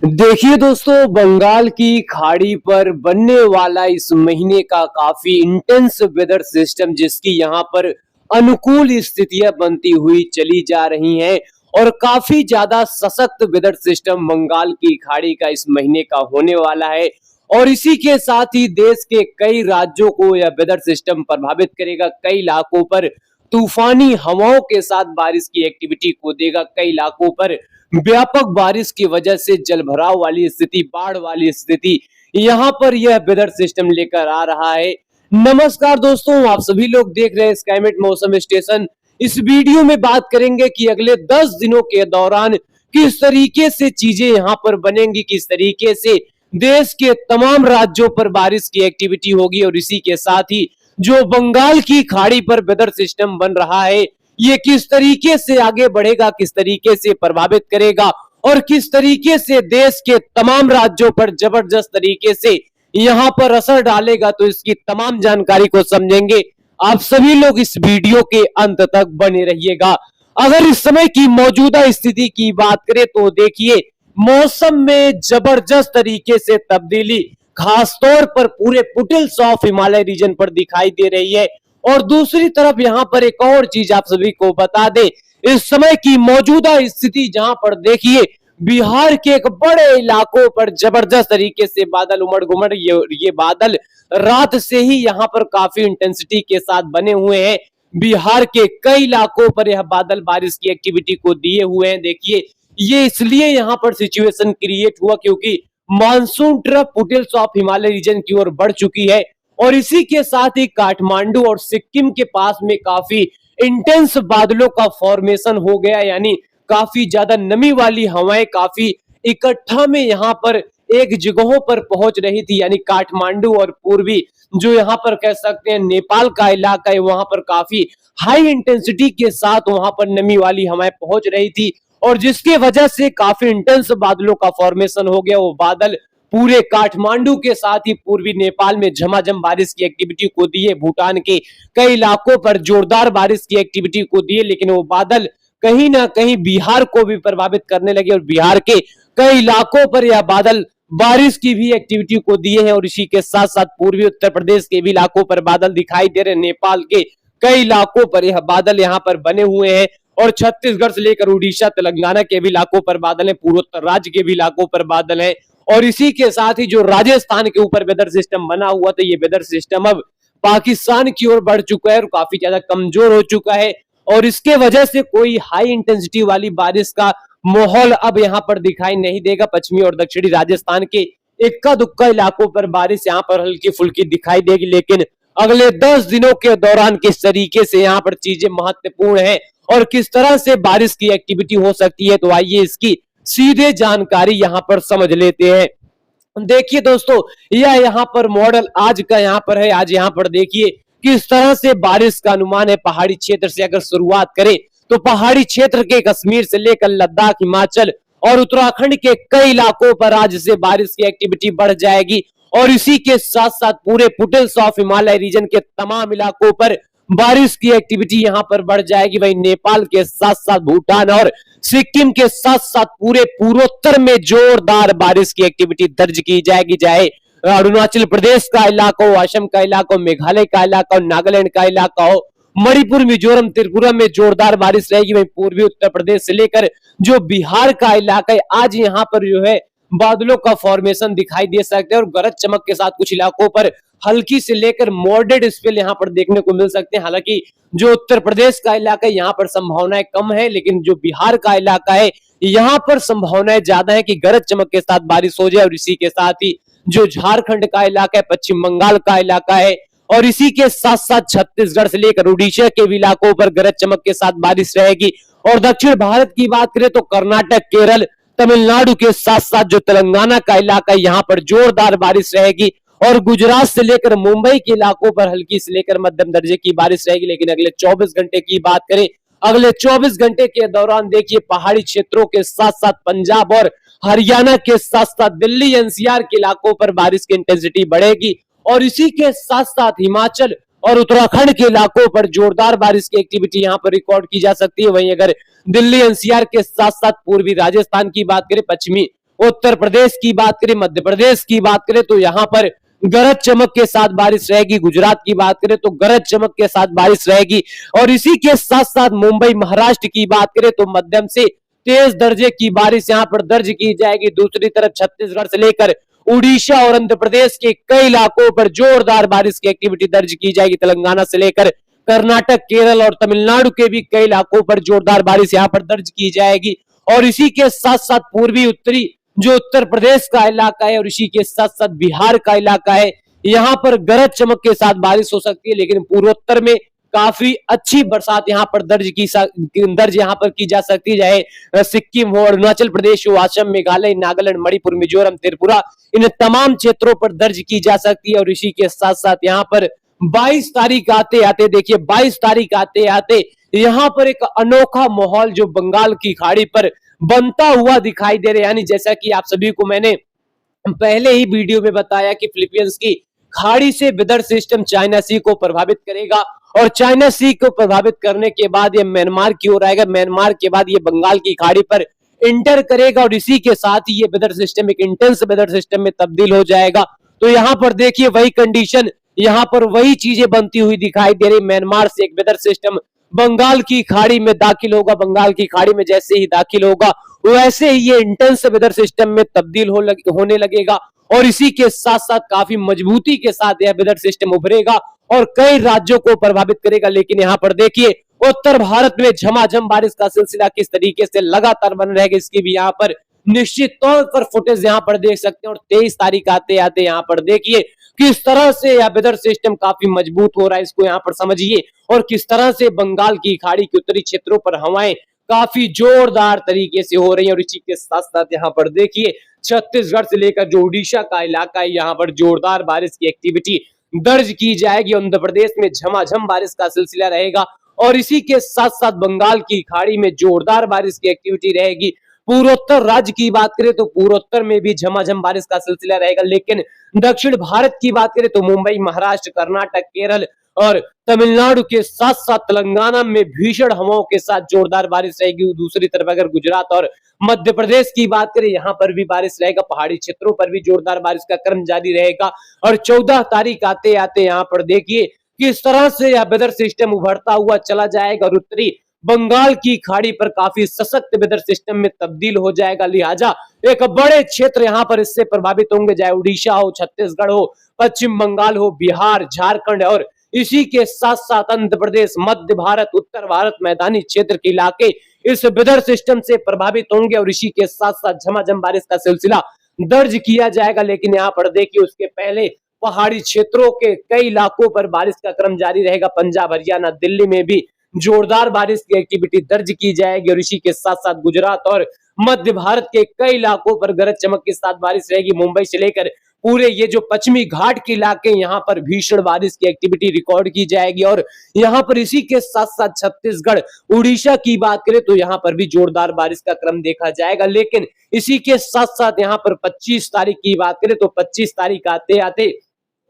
देखिए दोस्तों, बंगाल की खाड़ी पर बनने वाला इस महीने का काफी इंटेंस वेदर सिस्टम, जिसकी यहाँ पर अनुकूल स्थितियां बनती हुई चली जा रही हैं और काफी ज्यादा सशक्त वेदर सिस्टम बंगाल की खाड़ी का इस महीने का होने वाला है। और इसी के साथ ही देश के कई राज्यों को यह वेदर सिस्टम प्रभावित करेगा। कई इलाकों पर तूफानी हवाओं के साथ बारिश की एक्टिविटी को देगा। कई इलाकों पर व्यापक बारिश की वजह से जलभराव वाली स्थिति, बाढ़ वाली स्थिति यहाँ पर यह वेदर सिस्टम लेकर आ रहा है। नमस्कार दोस्तों, आप सभी लोग देख रहे हैं स्काईमेट मौसम स्टेशन। इस वीडियो में बात करेंगे कि अगले 10 दिनों के दौरान किस तरीके से चीजें यहाँ पर बनेंगी, किस तरीके से देश के तमाम राज्यों पर बारिश की एक्टिविटी होगी और इसी के साथ ही जो बंगाल की खाड़ी पर वेदर सिस्टम बन रहा है ये किस तरीके से आगे बढ़ेगा, किस तरीके से प्रभावित करेगा और किस तरीके से देश के तमाम राज्यों पर जबरदस्त तरीके से यहाँ पर असर डालेगा। तो इसकी तमाम जानकारी को समझेंगे। आप सभी लोग इस वीडियो के अंत तक बने रहिएगा। अगर इस समय की मौजूदा स्थिति की बात करें तो देखिए, मौसम में जबरदस्त तरीके से तब्दीली खासतौर पर पूरे फुटहिल्स ऑफ हिमालय रीजन पर दिखाई दे रही है। और दूसरी तरफ यहाँ पर एक और चीज आप सभी को बता दें, इस समय की मौजूदा स्थिति जहां पर देखिए बिहार के एक बड़े इलाकों पर जबरदस्त तरीके से बादल उमड़ घुमड़ ये बादल रात से ही यहाँ पर काफी इंटेंसिटी के साथ बने हुए हैं। बिहार के कई इलाकों पर यह बादल बारिश की एक्टिविटी को दिए हुए हैं। देखिए, ये इसलिए यहाँ पर सिचुएशन क्रिएट हुआ क्योंकि monsoon trough foothills of Himalaya region की ओर बढ़ चुकी है और इसी के साथ ही काठमांडू और सिक्किम के पास में काफी इंटेंस बादलों का फॉर्मेशन हो गया, यानी काफी ज्यादा नमी वाली हवाएं काफी इकट्ठा में यहाँ पर एक जगहों पर पहुंच रही थी। यानी काठमांडू और पूर्वी जो यहाँ पर कह सकते हैं नेपाल का इलाका है, वहां पर काफी हाई इंटेंसिटी के साथ वहां पर नमी वाली हवाएं पहुंच रही थी और जिसके वजह से काफी इंटेंस बादलों का फॉर्मेशन हो गया। वो बादल पूरे काठमांडू के साथ ही पूर्वी नेपाल में झमाझम बारिश की एक्टिविटी को दिए, भूटान के कई इलाकों पर जोरदार बारिश की एक्टिविटी को दिए, लेकिन वो बादल कहीं ना कहीं बिहार को भी प्रभावित करने लगे और बिहार के कई इलाकों पर यह बादल बारिश की भी एक्टिविटी को दिए हैं। और इसी के साथ साथ पूर्वी उत्तर प्रदेश के भी इलाकों पर बादल दिखाई दे रहे हैं। नेपाल के कई इलाकों पर यह बादल यहाँ पर बने हुए हैं और छत्तीसगढ़ से लेकर उड़ीसा तेलंगाना के भी इलाकों पर बादल है, पूर्वोत्तर राज्य के भी इलाकों पर बादल है। और इसी के साथ ही जो राजस्थान के ऊपर वेदर सिस्टम बना हुआ था, ये वेदर सिस्टम अब पाकिस्तान की ओर बढ़ चुका है और काफी ज्यादा कमजोर हो चुका है और इसके वजह से कोई हाई इंटेंसिटी वाली बारिश का माहौल अब यहाँ पर दिखाई नहीं देगा। पश्चिमी और दक्षिणी राजस्थान के इक्का दुक्का इलाकों पर बारिश यहाँ पर हल्की फुल्की दिखाई देगी, लेकिन अगले 10 दिनों के दौरान किस तरीके से यहाँ पर चीजें महत्वपूर्ण है और किस तरह से बारिश की एक्टिविटी हो सकती है, तो आइए इसकी सीधे जानकारी यहाँ पर समझ लेते हैं। देखिए दोस्तों, यह यहाँ पर मॉडल आज का यहाँ पर है। आज यहाँ पर देखिए किस तरह से बारिश का अनुमान है। पहाड़ी क्षेत्र से अगर शुरुआत करें तो पहाड़ी क्षेत्र के कश्मीर से लेकर लद्दाख, हिमाचल और उत्तराखंड के कई इलाकों पर आज से बारिश की एक्टिविटी बढ़ जाएगी और इसी के साथ साथ पूरे फुटहिल्स ऑफ हिमालय रीजन के तमाम इलाकों पर बारिश की एक्टिविटी यहाँ पर बढ़ जाएगी। वहीं नेपाल के साथ साथ भूटान और सिक्किम के साथ साथ पूरे पूर्वोत्तर में जोरदार बारिश की एक्टिविटी दर्ज की जाएगी। चाहे अरुणाचल प्रदेश का इलाका हो, असम का इलाका हो, मेघालय का इलाका हो, नागालैंड का इलाका हो, मणिपुर, मिजोरम, त्रिपुरा में जोरदार बारिश रहेगी। वहीं पूर्वी उत्तर प्रदेश से लेकर जो बिहार का इलाका है, आज यहाँ पर जो है बादलों का फॉर्मेशन दिखाई दे सकते हैं और गरज चमक के साथ कुछ इलाकों पर हल्की से लेकर मॉडरेट स्पेल यहाँ पर देखने को मिल सकते हैं। हालांकि जो उत्तर प्रदेश का इलाका है यहाँ पर संभावनाएं कम है, लेकिन जो बिहार का इलाका है यहाँ पर संभावनाएं ज्यादा है कि गरज चमक के साथ बारिश हो जाए। और इसी के साथ ही जो झारखंड का इलाका है, पश्चिम बंगाल का इलाका है और इसी के साथ साथ छत्तीसगढ़ से लेकर उड़ीसा के भी इलाकों पर गरज चमक के साथ बारिश रहेगी। और दक्षिण भारत की बात करें तो कर्नाटक, केरल, तमिलनाडु के साथ साथ जो तेलंगाना का इलाका है यहाँ पर जोरदार बारिश रहेगी और गुजरात से लेकर मुंबई के इलाकों पर हल्की से लेकर मध्यम दर्जे की बारिश रहेगी। लेकिन अगले 24 घंटे की बात करें, अगले 24 घंटे के दौरान देखिए पहाड़ी क्षेत्रों के साथ साथ पंजाब और हरियाणा के साथ साथ दिल्ली एनसीआर के इलाकों पर बारिश की इंटेंसिटी बढ़ेगी और इसी के साथ साथ हिमाचल और उत्तराखंड के इलाकों पर जोरदार बारिश की एक्टिविटी यहाँ पर रिकॉर्ड की जा सकती है। वहीं अगर दिल्ली एनसीआर के साथ साथ पूर्वी राजस्थान की बात करें, पश्चिमी उत्तर प्रदेश की बात करें, मध्य प्रदेश की बात करें तो यहाँ पर गरज चमक के साथ बारिश रहेगी। गुजरात की बात करें तो गरज चमक के साथ बारिश रहेगी। और इसी के साथ साथ मुंबई महाराष्ट्र की बात करें तो मध्यम से तेज दर्जे की बारिश यहाँ पर दर्ज की जाएगी। दूसरी तरफ छत्तीसगढ़ से लेकर उड़ीसा और आंध्र प्रदेश के कई इलाकों पर जोरदार बारिश की एक्टिविटी दर्ज की जाएगी। तेलंगाना से लेकर कर्नाटक, केरल और तमिलनाडु के भी कई इलाकों पर जोरदार बारिश यहाँ पर दर्ज की जाएगी। और इसी के साथ साथ पूर्वी उत्तरी जो उत्तर प्रदेश का इलाका है और इसी के साथ साथ बिहार का इलाका है, यहाँ पर गरज चमक के साथ बारिश हो सकती है। लेकिन पूर्वोत्तर में काफी अच्छी बरसात यहाँ पर दर्ज यहाँ पर की जा सकती है। सिक्किम हो, अरुणाचल प्रदेश हो, असम, मेघालय, नागालैंड, मणिपुर, मिजोरम, त्रिपुरा, इन तमाम क्षेत्रों पर दर्ज की जा सकती है। और इसी के साथ साथ यहाँ पर 22 तारीख आते आते देखिए 22 तारीख आते आते यहाँ पर एक अनोखा माहौल जो बंगाल की खाड़ी पर बनता हुआ दिखाई दे रहा है। यानी जैसा कि आप सभी को मैंने पहले ही वीडियो में बताया कि फिलीपींस की खाड़ी से वेदर सिस्टम चाइना सी को प्रभावित करेगा और चाइना सी को प्रभावित करने के बाद ये म्यांमार की ओर आएगा। म्यांमार के बाद ये बंगाल की खाड़ी पर इंटर करेगा और इसी के साथ ही ये वेदर सिस्टम एक इंटेंस वेदर सिस्टम में तब्दील हो जाएगा। तो यहाँ पर देखिए वही कंडीशन, यहाँ पर वही चीजें बनती हुई दिखाई दे रही। म्यांमार से एक वेदर सिस्टम बंगाल की खाड़ी में दाखिल होगा। बंगाल की खाड़ी में जैसे ही दाखिल होगा वैसे ही ये इंटेंस वेदर सिस्टम में तब्दील होने लगेगा और इसी के साथ साथ काफी मजबूती के साथ यह वेदर सिस्टम उभरेगा और कई राज्यों को प्रभावित करेगा। लेकिन यहाँ पर देखिए उत्तर भारत में झमाझम बारिश का सिलसिला किस तरीके से लगातार बन रहेगा, इसकी भी यहाँ पर निश्चित तौर पर फुटेज यहाँ पर देख सकते हैं। और 23 तारीख आते आते यहाँ पर देखिए किस तरह से यह वेदर सिस्टम काफी मजबूत हो रहा है, इसको यहाँ पर समझिए। और किस तरह से बंगाल की खाड़ी के उत्तरी क्षेत्रों पर हवाएं काफी जोरदार तरीके से हो रही है। और इसी के साथ साथ यहाँ पर देखिए छत्तीसगढ़ से लेकर जो उड़ीसा का इलाका है यहाँ पर जोरदार बारिश की एक्टिविटी दर्ज की जाएगी। आंध्र प्रदेश में झमाझम बारिश का सिलसिला रहेगा और इसी के साथ साथ बंगाल की खाड़ी में जोरदार बारिश की एक्टिविटी रहेगी। पूर्वोत्तर राज्य की बात करें तो पूर्वोत्तर में भी झमाझम बारिश का सिलसिला रहेगा। लेकिन दक्षिण भारत की बात करें तो मुंबई, महाराष्ट्र, कर्नाटक, केरल और तमिलनाडु के साथ साथ तेलंगाना में भीषण हवाओं के साथ जोरदार बारिश रहेगी। दूसरी तरफ अगर गुजरात और मध्य प्रदेश की बात करें यहाँ पर भी बारिश रहेगा। पहाड़ी क्षेत्रों पर भी जोरदार बारिश का क्रम जारी रहेगा। और 14 तारीख आते आते यहाँ पर देखिए किस तरह से यह वेदर सिस्टम उभरता हुआ चला जाएगा और उत्तरी बंगाल की खाड़ी पर काफी सशक्त वेदर सिस्टम में तब्दील हो जाएगा। लिहाजा एक बड़े क्षेत्र यहाँ पर इससे प्रभावित होंगे, चाहे उड़ीसा हो, छत्तीसगढ़ हो, पश्चिम बंगाल हो, बिहार, झारखंड और इसी के साथ साथ आंध्र प्रदेश, मध्य भारत, उत्तर भारत, मैदानी क्षेत्र के इलाके इस वेदर सिस्टम से प्रभावित होंगे और इसी के साथ साथ झमाझम बारिश का सिलसिला दर्ज किया जाएगा। लेकिन यहाँ पर देखिए उसके पहले पहाड़ी क्षेत्रों के कई इलाकों पर बारिश का क्रम जारी रहेगा। पंजाब, हरियाणा, दिल्ली में भी जोरदार बारिश की एक्टिविटी दर्ज की जाएगी और इसी के साथ साथ गुजरात और मध्य भारत के कई इलाकों पर गरज चमक के साथ बारिश रहेगी। मुंबई से लेकर पूरे ये जो पश्चिमी घाट के इलाके यहाँ पर भीषण बारिश की एक्टिविटी रिकॉर्ड की जाएगी। और यहाँ पर इसी के साथ साथ छत्तीसगढ़, उड़ीसा की बात करें तो यहाँ पर भी जोरदार बारिश का क्रम देखा जाएगा। लेकिन इसी के साथ साथ यहाँ पर 25 तारीख की बात करें तो 25 तारीख आते आते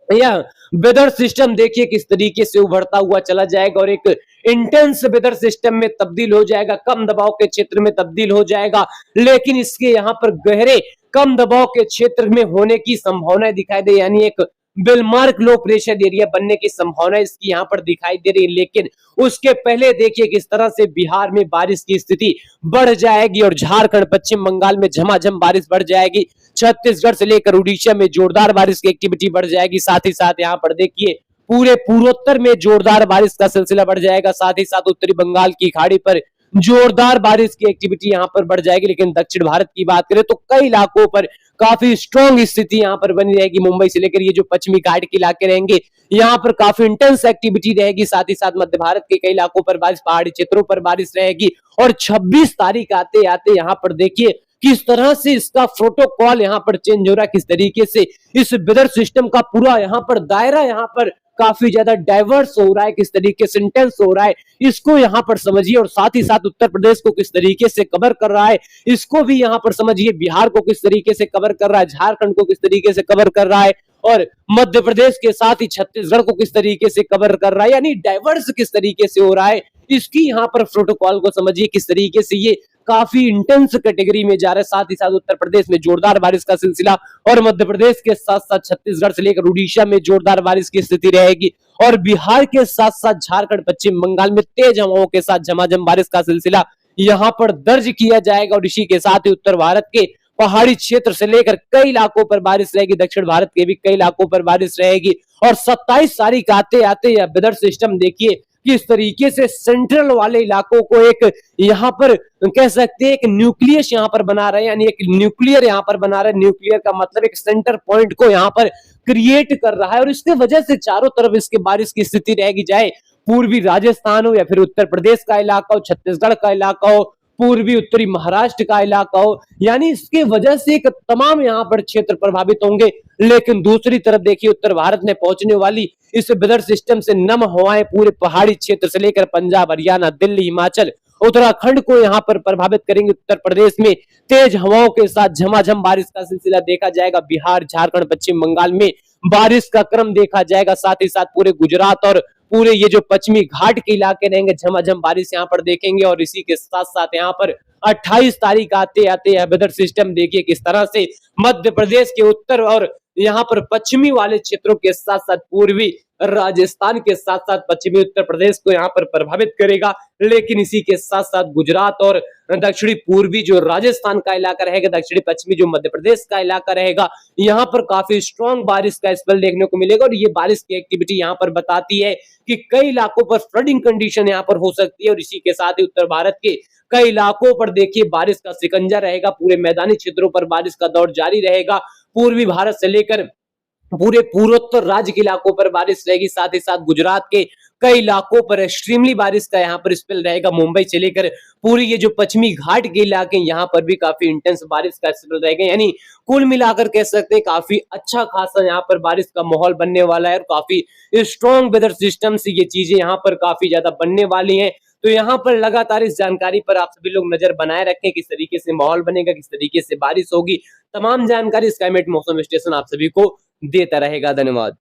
यह वेदर सिस्टम देखिए किस तरीके से उभरता हुआ चला जाएगा और एक इंटेंस वेदर सिस्टम में तब्दील हो जाएगा, कम दबाव के क्षेत्र में तब्दील हो जाएगा। लेकिन इसके यहाँ पर गहरे कम दबाव के क्षेत्र में होने की संभावना दिखाई दे, यानी एक बिलमार्क लो प्रेशर एरिया बनने की संभावना इसकी यहाँ पर दिखाई दे रही है। लेकिन उसके पहले देखिए किस तरह से बिहार में बारिश की स्थिति बढ़ जाएगी और झारखंड, पश्चिम बंगाल में झमाझम बारिश बढ़ जाएगी। छत्तीसगढ़ से लेकर उड़ीसा में जोरदार बारिश की एक्टिविटी बढ़ जाएगी। साथ ही साथ यहाँ पर देखिए पूरे पूर्वोत्तर में जोरदार बारिश का सिलसिला बढ़ जाएगा। साथ ही साथ उत्तरी बंगाल की खाड़ी पर जोरदार बारिश की एक्टिविटी यहाँ पर बढ़ जाएगी। लेकिन दक्षिण भारत की बात करें तो कई इलाकों पर काफी स्ट्रॉन्ग स्थिति यहाँ पर बनी रहेगी। मुंबई से लेकर ये जो पश्चिमी घाट के इलाके रहेंगे यहाँ पर काफी इंटेंस एक्टिविटी रहेगी। साथ ही साथ मध्य भारत के कई इलाकों पर बारिश, पहाड़ी क्षेत्रों पर बारिश रहेगी। और 26 तारीख आते आते यहाँ पर देखिए किस तरह से इसका प्रोटोकॉल यहाँ पर चेंज हो रहा है, किस तरीके से इस वेदर सिस्टम का पूरा यहाँ पर दायरा यहाँ पर काफी ज्यादा डाइवर्स हो रहा है, किस तरीके से इंटेंस हो रहा है, इसको यहाँ पर समझिए। और साथ ही साथ उत्तर प्रदेश को किस तरीके से कवर कर रहा है इसको भी यहाँ पर समझिए। बिहार को किस तरीके से कवर कर रहा है, झारखंड को किस तरीके से कवर कर रहा है और मध्य प्रदेश के साथ ही छत्तीसगढ़ को किस तरीके से कवर कर रहा है, यानी डाइवर्स किस तरीके से हो रहा है इसकी यहाँ पर प्रोटोकॉल को समझिए किस तरीके से ये काफी इंटेंस कैटेगरी में जा रहा है। साथ ही साथ उत्तर प्रदेश में जोरदार बारिश का सिलसिला और मध्य प्रदेश के साथ साथ छत्तीसगढ़ से लेकर उड़ीसा में जोरदार बारिश की स्थिति रहेगी और बिहार के साथ साथ झारखंड, पश्चिम बंगाल में तेज हवाओं के साथ झमाझम बारिश का सिलसिला यहाँ पर दर्ज किया जाएगा। और इसी के साथ ही उत्तर भारत के पहाड़ी क्षेत्र से लेकर कई इलाकों पर बारिश रहेगी, दक्षिण भारत के भी कई इलाकों पर बारिश रहेगी। और 27 तारीख आते आते यह वेदर सिस्टम देखिए किस तरीके से सेंट्रल वाले इलाकों को एक यहाँ पर कह सकते हैं एक न्यूक्लियस यहाँ पर बना रहे हैं, यानी एक न्यूक्लियर यहाँ पर बना रहे हैं। न्यूक्लियर का मतलब एक सेंटर पॉइंट को यहाँ पर क्रिएट कर रहा है और इसके वजह से चारों तरफ इसके बारिश की स्थिति रहेगी, चाहे पूर्वी राजस्थान हो या फिर उत्तर प्रदेश का इलाका हो, छत्तीसगढ़ का इलाका हो, पूर्वी उत्तरी महाराष्ट्र का इलाका हो, यानी इसके वजह से एक तमाम यहाँ पर क्षेत्र प्रभावित होंगे। लेकिन दूसरी तरफ देखिए उत्तर भारत में पहुंचने वाली इस वेदर सिस्टम से नम हवाएं पूरे पहाड़ी क्षेत्र से लेकर पंजाब, हरियाणा, दिल्ली, हिमाचल, उत्तराखंड को यहाँ पर प्रभावित करेंगे। उत्तर प्रदेश में तेज हवाओं के साथ झमाझम बारिश का सिलसिला देखा जाएगा। बिहार, झारखंड, पश्चिम बंगाल में बारिश का क्रम देखा जाएगा। साथ ही साथ पूरे गुजरात और पूरे ये जो पश्चिमी घाट के इलाके रहेंगे झमाझम बारिश यहाँ पर देखेंगे। और इसी के साथ साथ यहाँ पर 28 तारीख आते आते यह वेदर सिस्टम देखिए किस तरह से मध्य प्रदेश के उत्तर और यहाँ पर पश्चिमी वाले क्षेत्रों के साथ साथ पूर्वी राजस्थान के साथ साथ पश्चिमी उत्तर प्रदेश को यहाँ पर प्रभावित करेगा। लेकिन इसी के साथ साथ गुजरात और दक्षिणी पूर्वी जो राजस्थान का इलाका रहेगा, दक्षिणी पश्चिमी जो मध्य प्रदेश का इलाका रहेगा, यहाँ पर काफी स्ट्रॉन्ग बारिश का स्पेल देखने को मिलेगा। और ये बारिश की एक्टिविटी यहाँ पर बताती है कि कई इलाकों पर फ्लडिंग कंडीशन यहाँ पर हो सकती है। और इसी के साथ ही उत्तर भारत के कई इलाकों पर देखिए बारिश का सिकंजा रहेगा, पूरे मैदानी क्षेत्रों पर बारिश का दौर जारी रहेगा। पूर्वी भारत से लेकर पूरे पूर्वोत्तर राज्य के इलाकों पर बारिश रहेगी। साथ ही साथ गुजरात के कई इलाकों पर एक्सट्रीमली बारिश का यहाँ पर स्पेल रहेगा। मुंबई से लेकर पूरी ये जो पश्चिमी घाट के इलाके यहाँ पर भी काफी इंटेंस बारिश का स्पेल रहेगा। यानी कुल मिलाकर कह सकते हैं काफी अच्छा खासा यहाँ पर बारिश का माहौल बनने वाला है और काफी स्ट्रॉन्ग वेदर सिस्टम से ये चीजें यहाँ पर काफी ज्यादा बनने वाली हैं। तो यहाँ पर लगातार इस जानकारी पर आप सभी लोग नजर बनाए रखें, किस तरीके से माहौल बनेगा, किस तरीके से बारिश होगी। तमाम जानकारी स्काईमेट मौसम स्टेशन आप सभी को देता रहेगा। धन्यवाद।